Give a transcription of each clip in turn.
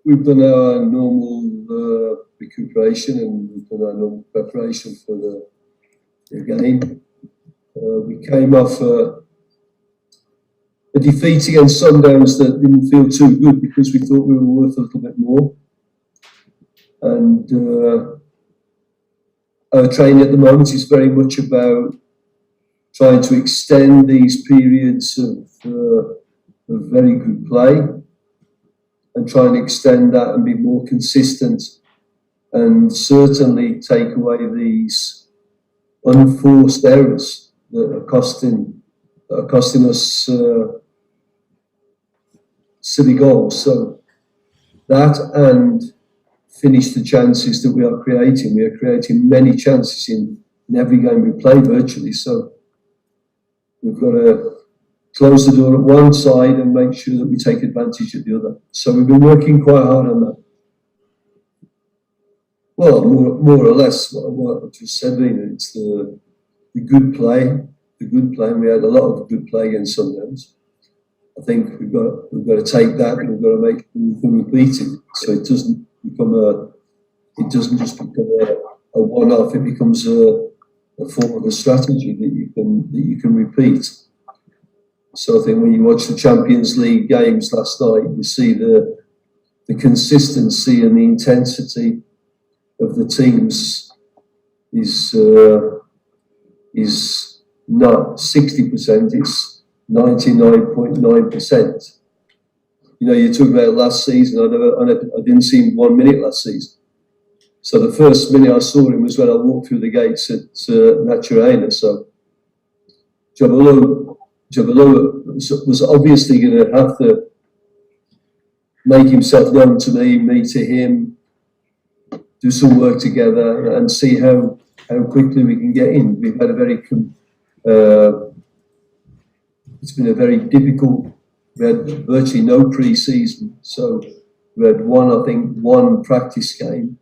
we've done our normal recuperation, and we've done our normal preparation for the game. We came off a defeat against Sundowns that didn't feel too good because we thought we were worth a little bit more. And our training at the moment is very much about trying to extend these periods of very good play and try and extend that and be more consistent, and certainly take away these unforced errors that are costing us silly goals. So that, and finish the chances that we are creating. We are creating many chances in every game we play virtually. So we've got to close the door at one side and make sure that we take advantage of the other. So we've been working quite hard on that. Well, more or less what I just said, it's the good play. The good play, and we had a lot of good play against Sundowns. I think we've got to take that, and we've got to make them repeat it, so it doesn't just become a one-off. It becomes a form of a strategy that you can repeat. So I think when you watch the Champions League games last night, you see the consistency and the intensity of the teams is not 60%, it's 99.9%. You know, you talked about last season. I didn't see him 1 minute last season. So the first minute I saw him was when I walked through the gates at Naturena. So Jabalou was obviously going to have to make himself known to me to him, do some work together, and see how quickly we can get in. We've had it's been a very difficult. We had virtually no pre-season, so we had one practice game,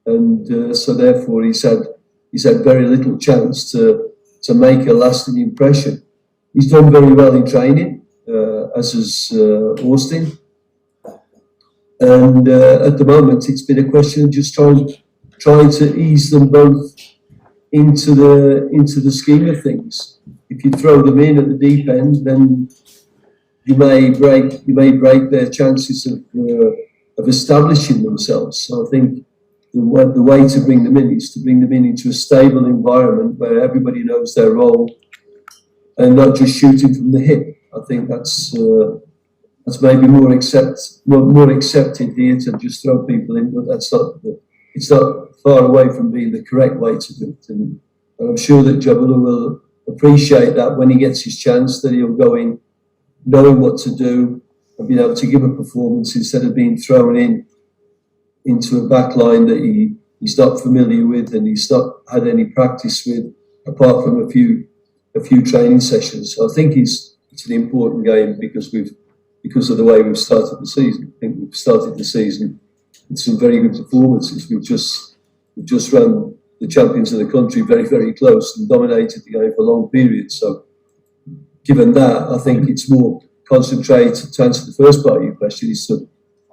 and so therefore he's had very little chance to make a lasting impression. He's done very well in training, as has Austin, and at the moment it's been a question of just trying to ease them both into the scheme of things. If you throw them in at the deep end, then you may break their chances of establishing themselves. So I think the way to bring them in is to bring them in into a stable environment where everybody knows their role and not just shooting from the hip. I think that's maybe more accepted here, to just throw people in, but it's not far away from being the correct way to do it. And I'm sure that Jabalou will appreciate that when he gets his chance, that he'll go in knowing what to do and being able to give a performance instead of being thrown into a back line that he's not familiar with and he's not had any practice with, apart from a few training sessions. So I think it's an important game because of the way we've started the season. I think we've started the season with some very good performances. We've just run the champions of the country very, very close and dominated the game for long periods. So given that, I think it's more concentrate, to answer the first part of your question, is to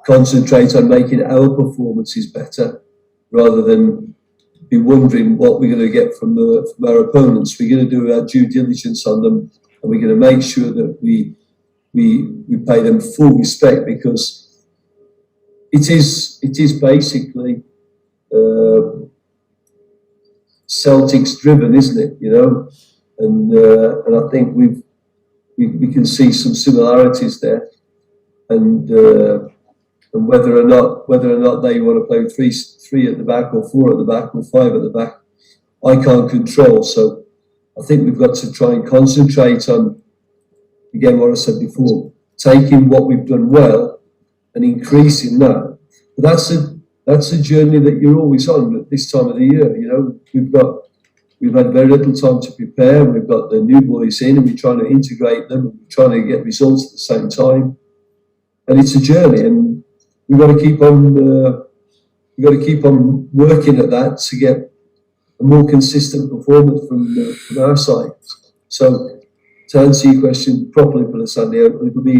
concentrate on making our performances better rather than be wondering what we're going to get from our opponents. We're going to do our due diligence on them, and we're going to make sure that we pay them full respect, because it is basically Celtics driven, isn't it? You know, and I think we can see some similarities there, and whether or not they want to play with three at the back, or four at the back, or five at the back, I can't control. So I think we've got to try and concentrate on, again, what I said before, taking what we've done well and increasing that. But that's a journey that you're always on at this time of the year. You know, we've had very little time to prepare. We've got the new boys in, and we're trying to integrate them, and we're trying to get results at the same time. And it's a journey, and we've got to keep on working at that to get a more consistent performance from our side. So to answer your question properly, Sandy, it would be